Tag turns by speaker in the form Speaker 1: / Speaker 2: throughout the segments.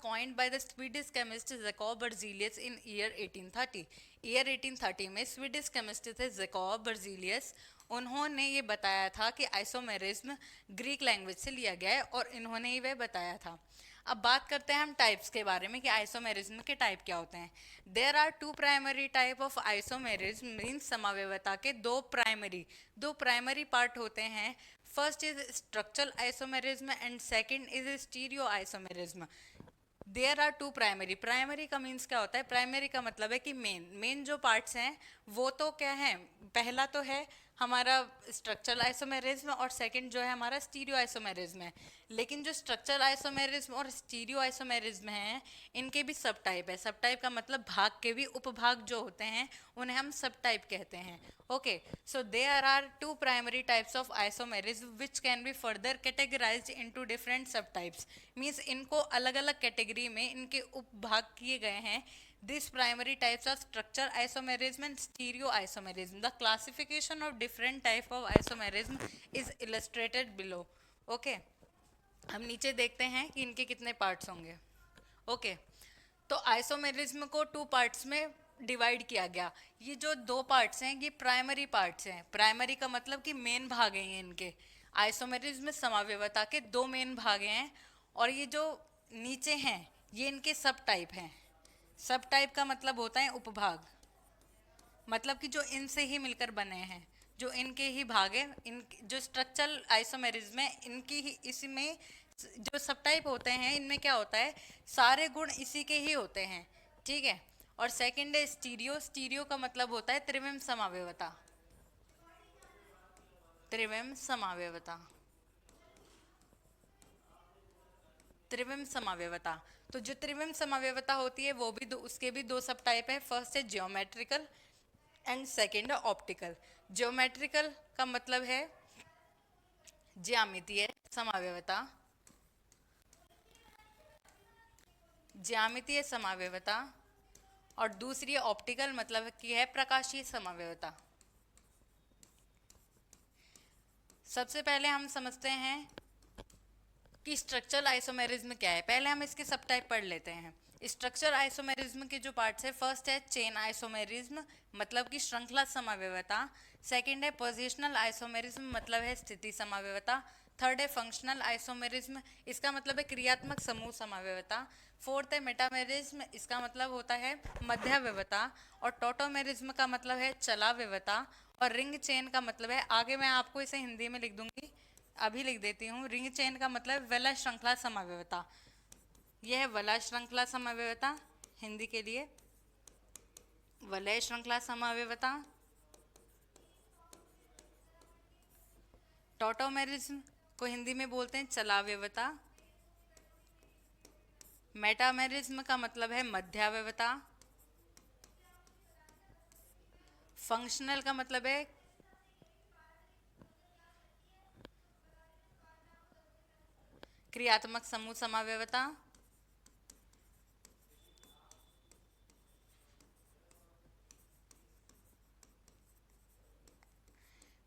Speaker 1: coined by the Swedish chemist Jacob Berzelius in year 1830. Year 1830 में Swedish chemist थे Jacob Berzelius. उन्होंने ये बताया था कि आइसोमेरिज्म ग्रीक लैंग्वेज से लिया गया है और इन्होंने ही वह बताया था। अब बात करते हैं हम टाइप्स के बारे में कि आइसोमेरिज्म के टाइप क्या होते हैं। There are two primary type of isomerism, means समावेवता के दो प्राइमरी पार्ट होते हैं। First is structural isomerism and second is stereo isomerism. There are two primary का मीन्स क्या होता है? प्राइमरी का मतलब है कि मेन जो पार्ट्स हैं वो तो क्या है, पहला तो है हमारा स्ट्रक्चरल आइसोमेरिज्म और सेकंड जो है हमारा स्टीरियो आइसोमेरिज्म है। लेकिन जो स्ट्रक्चरल आइसोमेरिज्म और स्टीरियो आइसोमेरिज्म है इनके भी सब टाइप है। सब टाइप का मतलब भाग के भी उपभाग जो होते हैं उन्हें हम सब टाइप कहते हैं। Okay, so there are two primary types of isomerism which can be further categorised into different sub types. Means इनको अलग अलग कैटेगरी में इनके उपभाग किए गए हैं। These primary types are structure isomerism and stereo isomerism. The classification of different type of isomerism is illustrated below. Okay, हम नीचे देखते हैं कि इनके कितने पार्ट्स होंगे। ओके, तो आइसोमेरिज्म को टू पार्ट्स में डिवाइड किया गया। ये जो दो पार्ट्स हैं ये प्राइमरी पार्ट्स हैं। प्राइमरी का मतलब कि मेन भाग हैं ये इनके। आइसोमेरिज्म समावेवता के दो मेन भाग हैं और ये जो नीचे हैं ये इनके सब टाइप हैं। सब टाइप का मतलब होता है उपभाग, मतलब कि जो इनसे ही मिलकर बने हैं, जो इनके ही भाग है। इन जो स्ट्रक्चरल आइसोमेरिज्म है इनकी ही इसमें जो सब टाइप होते हैं इनमें क्या होता है, सारे गुण इसी के ही होते हैं। ठीक है, और सेकंड है स्टीरियो। स्टीरियो का मतलब होता है त्रिविम समावेवता। त्रिविम समावेवता, त्रिविम समावेवता। तो जो त्रिविम समावेवता होती है वो भी उसके भी दो सब टाइप है। फर्स्ट है जियोमेट्रिकल एंड सेकेंड है ऑप्टिकल। जियोमेट्रिकल का मतलब है ज्यामितीय समावेवता, ज्यामितीय समावेवता, और दूसरी ऑप्टिकल मतलब की है प्रकाशीय समावेवता। सबसे पहले हम समझते हैं कि स्ट्रक्चरल आइसोमेरिज्म क्या है। पहले हम इसके सब टाइप पढ़ लेते हैं। स्ट्रक्चर आइसोमेरिज्म के जो पार्ट्स है, फर्स्ट है चेन आइसोमेरिज्म मतलब कि श्रृंखला समावेवता। सेकंड है पोजिशनल आइसोमेरिज्म मतलब है स्थिति समावेवता। थर्ड है फंक्शनल आइसोमेरिज्म, इसका मतलब है क्रियात्मक समूह समावेवता। फोर्थ है मेटामेरिज्म, इसका मतलब होता है मध्यावेवता। और टोटोमेरिज्म का मतलब है चलावेवता। और रिंग चेन का मतलब है, आगे मैं आपको इसे हिंदी में लिख दूंगी, अभी लिख देती हूँ। रिंग चेन का मतलब वलय श्रृंखला समावेवता। यह है वलय श्रृंखला समावेवता, हिंदी के लिए वलय श्रृंखला समावेवता। टोटोमेरिज्म को हिंदी में बोलते हैं चलावेवता। मेटामेरिज्म का मतलब है मध्यावेवता। फंक्शनल का मतलब है क्रियात्मक समूह समावेवता।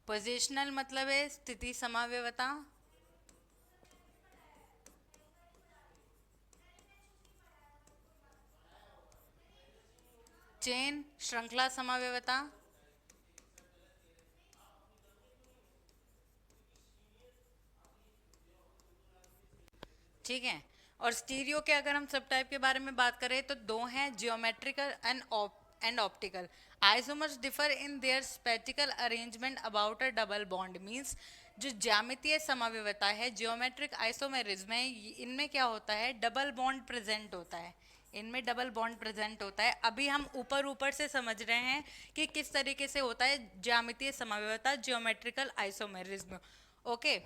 Speaker 1: पोजिशनल मतलब है स्थिति समावेवता। चेन श्रृंखला समावेवता। ठीक है, और स्टीरियो के अगर हम सब टाइप के बारे में बात करें तो दो हैं, geometrical and optical. Isomers differ in their spectacled arrangement about a double bond. Means जो ज्यामितीय समावेवता है, जियोमेट्रिक आइसोमेरिज्म है, इनमें क्या होता है, डबल बॉन्ड प्रेजेंट होता है। इनमें डबल बॉन्ड प्रेजेंट होता है। अभी हम ऊपर ऊपर से समझ रहे हैं कि किस तरीके से होता है ज्यामितीय समावेवता, जियोमेट्रिकल आइसोमेरिज्म। ओके,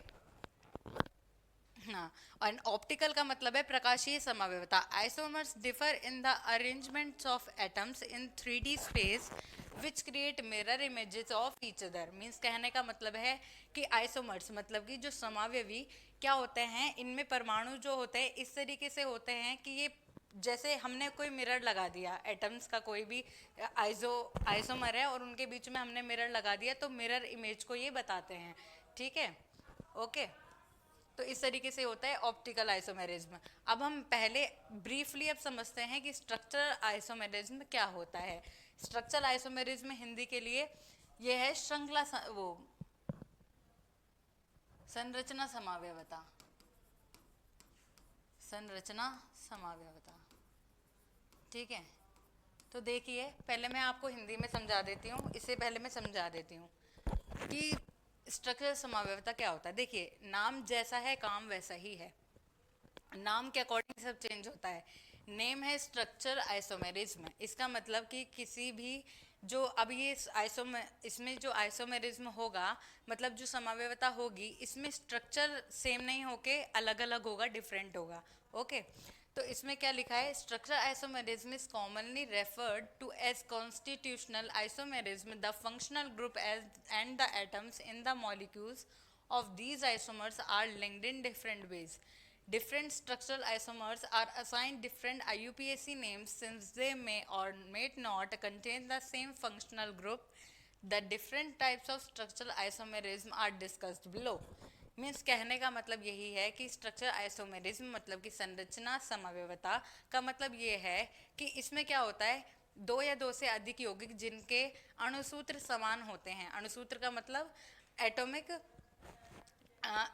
Speaker 1: हाँ, और ऑप्टिकल का मतलब है प्रकाशीय समावेवता। Isomers differ in the arrangements of atoms in 3D space which create mirror images of each other. Means कहने का मतलब है कि आइसोमर्स मतलब कि जो समावयवी क्या होते हैं, इनमें परमाणु जो होते हैं इस तरीके से होते हैं कि ये जैसे हमने कोई मिरर लगा दिया, एटम्स का कोई भी आइसोमर है और उनके बीच में हमने मिरर लगा दिया तो मिरर इमेज को ये बताते हैं। ठीक है, ओके। तो इस तरीके से होता है ऑप्टिकल आइसोमेरिज्म। अब हम पहले ब्रीफली अब समझते हैं कि स्ट्रक्चरल आइसोमेरिज्म क्या होता है। स्ट्रक्चरल आइसोमेरिज्म हिंदी के लिए ये है वो संरचना समावयवता, संरचना समावयवता। ठीक है, तो देखिए पहले मैं आपको हिंदी में समझा देती हूँ, इससे पहले मैं समझा देती हूँ कि स्ट्रक्चरल समावयवता क्या होता है। देखिए नाम जैसा है काम वैसा ही है, नाम के अकॉर्डिंग सब चेंज होता है। नेम है स्ट्रक्चर आइसोमेरिज्म, इसका मतलब कि किसी भी जो अब ये इसमें जो आइसोमेरिज्म होगा, मतलब जो समावयवता होगी, इसमें स्ट्रक्चर सेम नहीं होके अलग अलग होगा, डिफरेंट होगा। ओके, तो इसमें क्या लिखा है, structure isomerism is commonly referred to as constitutional isomerism the functional group as and the atoms in the molecules of these isomers are linked in different ways. Different structural isomers are assigned different IUPAC names since they may or may not contain the same functional group. The different types of structural isomerism are discussed below. Means कहने का मतलब यही है कि structure isomerism मतलब कि संरचना समव्यवता का मतलब ये है कि इसमें क्या होता है, दो या दो से अधिक यौगिक जिनके अणुसूत्र समान होते हैं। अणुसूत्र का मतलब एटॉमिक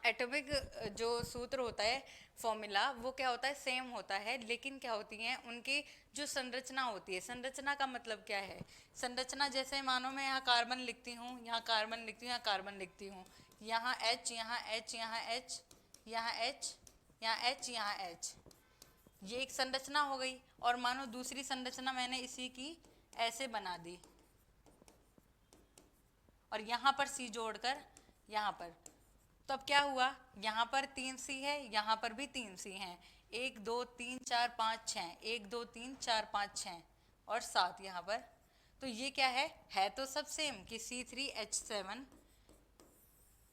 Speaker 1: एटॉमिक जो सूत्र होता है, फॉर्मूला, वो क्या होता है, सेम होता है, लेकिन क्या होती हैं उनकी जो संरचना होती है। संरचना का मतलब क्या है, संरचना जैसे मानो मैं यहाँ कार्बन लिखती हूँ, यहाँ कार्बन लिखती हूँ, यहाँ कार्बन लिखती हूँ, यहाँ H, यहाँ H, यहाँ H, यहाँ H, यहाँ H, यहाँ H, ये एक संरचना हो गई। और मानो दूसरी संरचना मैंने इसी की ऐसे बना दी और यहाँ पर C जोड़कर यहाँ पर, तो अब क्या हुआ, यहाँ पर 3C है, यहाँ पर भी 3C हैं, 1 2 3 4 5 6, 1 2 3 4 5 6 और 7 यहाँ पर। तो ये क्या है तो सब सेम कि C3H7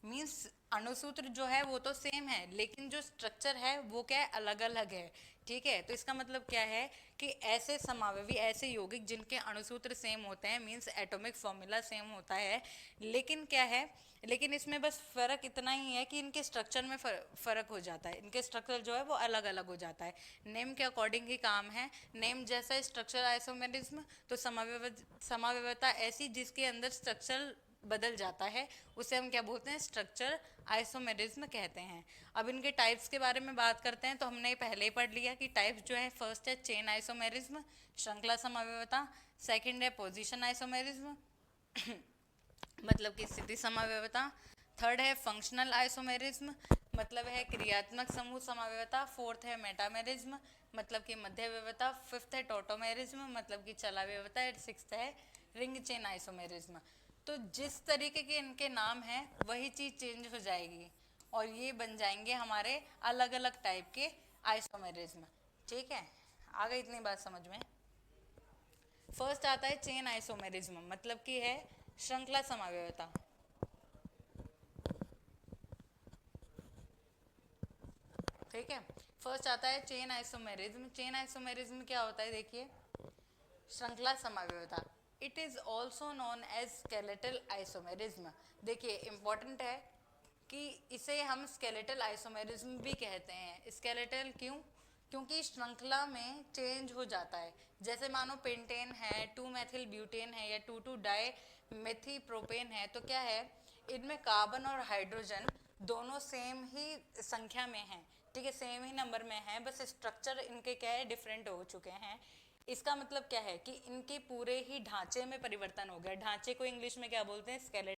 Speaker 1: मीन्स अणुसूत्र जो है वो तो सेम है, लेकिन जो स्ट्रक्चर है वो क्या है, अलग अलग है। ठीक है, तो इसका मतलब क्या है कि ऐसे समावयवी, ऐसे यौगिक जिनके अणुसूत्र सेम होते हैं, मीन्स एटॉमिक फॉर्मूला सेम होता है, लेकिन क्या है, लेकिन इसमें बस फ़र्क इतना ही है कि इनके स्ट्रक्चर में फ़र्क हो जाता है, इनके स्ट्रक्चर जो है वो अलग अलग हो जाता है। नेम के अकॉर्डिंग ही काम है। नेम जैसा स्ट्रक्चर आइसोमेरिज्म, तो समावयवता ऐसी जिसके अंदर स्ट्रक्चर बदल जाता है, उसे हम क्या बोलते हैं, स्ट्रक्चर आइसोमेरिज्म कहते हैं। अब इनके टाइप्स के बारे में बात करते हैं, तो हमने पहले ही पढ़ लिया कि टाइप्स जो है, फर्स्ट है चेन आइसोमेरिज्म, श्रृंखला समावयवता, सेकंड है पोजीशन आइसोमेरिज्म मतलब कि स्थिति समावयवता, थर्ड है फंक्शनल आइसोमेरिज्म मतलब है क्रियात्मक समूह समावयवता, फोर्थ है मेटामेरिज्म मतलब कि मध्यवयवता, फिफ्थ है टोटोमेरिज्म मतलब कि चलावयवता, एंड सिक्स्थ है रिंग चेन आइसोमेरिज्म। तो जिस तरीके के इनके नाम हैं वही चीज़ चेंज हो जाएगी और ये बन जाएंगे हमारे अलग अलग टाइप के आइसोमेरिज्म। ठीक है, आ गई इतनी बात समझ में। फर्स्ट आता है चेन आइसोमेरिज्म मतलब कि है श्रृंखला समावयवता। ठीक है, फर्स्ट आता है चेन आइसोमेरिज्म। चेन आइसोमेरिज्म क्या होता है, देखिए, श्रृंखला समावयवता, it is also known as skeletal isomerism. देखिए इंपॉर्टेंट है कि इसे हम स्केलेटल आइसोमेरिज्म भी कहते हैं। स्केलेटल क्यों, क्योंकि श्रृंखला में चेंज हो जाता है। जैसे मानो पेंटेन है, 2 मेथिल ब्यूटेन है या 2 डाई मेथिप्रोपेन है, तो क्या है, इनमें कार्बन और हाइड्रोजन दोनों सेम ही संख्या में हैं। ठीक है, सेम ही नंबर में है, बस स्ट्रक्चर इनके क्या है, डिफरेंट हो चुके हैं। इसका मतलब क्या है कि इनके पूरे ही ढांचे में परिवर्तन हो गया। ढांचे को इंग्लिश में क्या बोलते हैं, स्केलेटन।